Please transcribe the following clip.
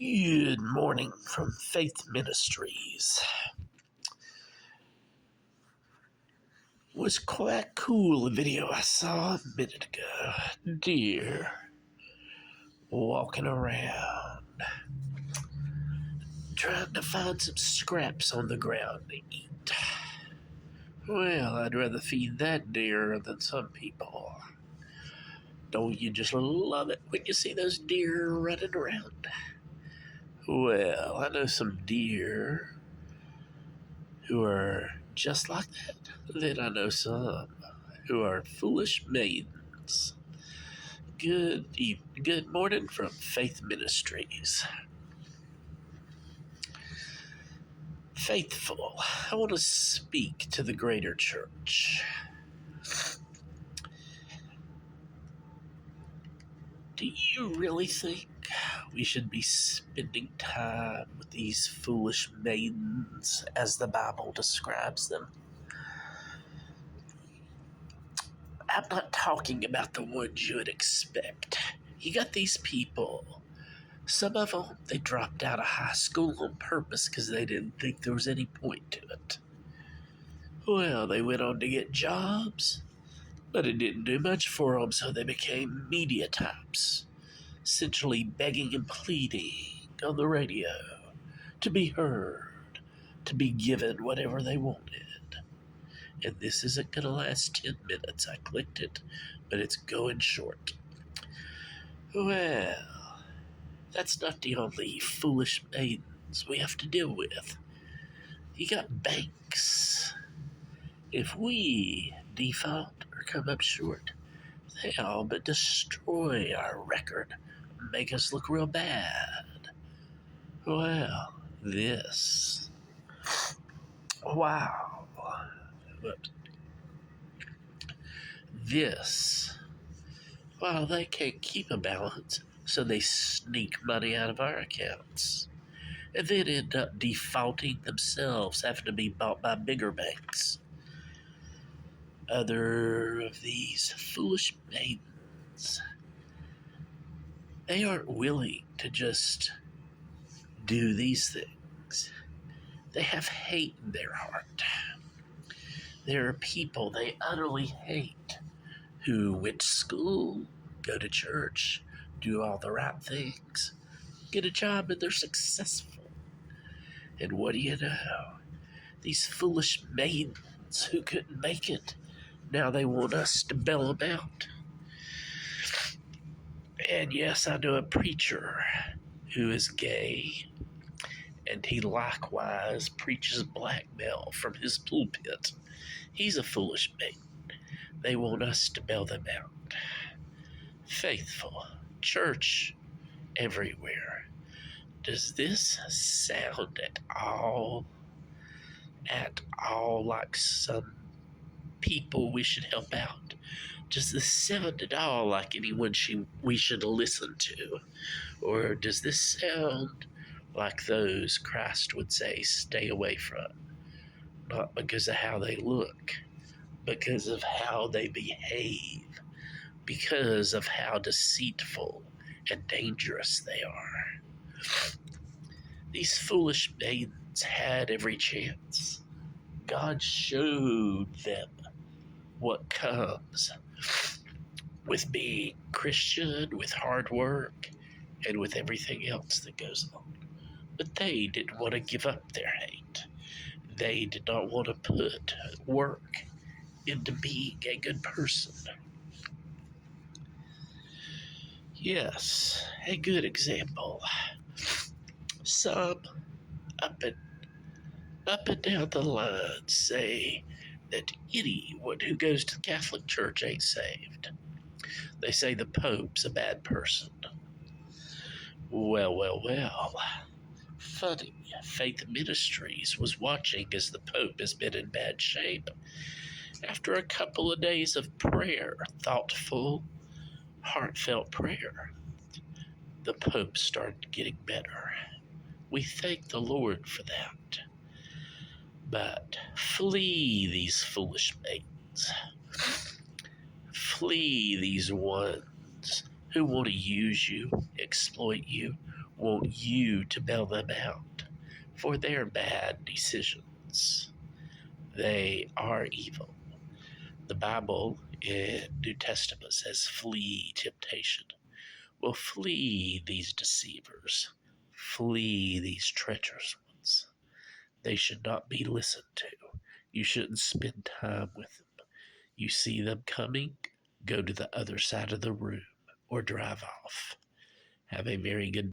Good morning from Faith Ministries. It was quite cool, the video I saw a minute ago. Deer walking around, trying to find some scraps on the ground to eat. Well, I'd rather feed that deer than some people. Don't you just love it when you see those deer running around? Well, I know some deer who are just like that. Then I know some who are foolish maidens. Good morning from Faith Ministries. Faithful, I want to speak to the greater church. Do you really think we should be spending time with these foolish maidens as the Bible describes them? I'm not talking about the ones you would expect. You got these people. Some of them, they dropped out of high school on purpose because they didn't think there was any point to it. Well, they went on to get jobs, but it didn't do much for them, so they became media types, essentially begging and pleading on the radio to be heard, to be given whatever they wanted. And this isn't going to last 10 minutes. I clicked it, but it's going short. Well, that's not the only foolish maidens we have to deal with. You got banks. If we default or come up short, they all but destroy our record, make us look real bad. Well, this. Wow. Whoops. This. Well, they can't keep a balance, so they sneak money out of our accounts and then end up defaulting themselves, having to be bought by bigger banks. Other of these foolish maidens, they aren't willing to just do these things. They have hate in their heart. There are people they utterly hate who went to school, go to church, do all the right things, get a job, and they're successful. And what do you know? These foolish maidens who couldn't make it, now they want us to bail them out. And yes, I know a preacher who is gay, and he likewise preaches blackmail from his pulpit. He's a foolish maiden. They want us to bail them out. Faithful, church, everywhere. Does this sound at all like some people we should help out? Does this sound at all like anyone we should listen to? Or does this sound like those Christ would say stay away from? Not because of how they look, because of how they behave, because of how deceitful and dangerous they are. These foolish maidens had every chance. God showed them what comes with being Christian, with hard work, and with everything else that goes on. But they didn't want to give up their hate. They did not want to put work into being a good person. Yes, a good example. Some up and down the line say that anyone who goes to the Catholic Church ain't saved. They say the Pope's a bad person. Well. Funny, Faith Ministries was watching as the Pope has been in bad shape. After a couple of days of prayer, thoughtful, heartfelt prayer, the Pope started getting better. We thank the Lord for that. But flee these foolish maidens. Flee these ones who want to use you, exploit you, want you to bail them out for their bad decisions. They are evil. The Bible in New Testament says, flee temptation. Well, flee these deceivers. Flee these treacherous ones. They should not be listened to. You shouldn't spend time with them. You see them coming, go to the other side of the room or drive off. Have a very good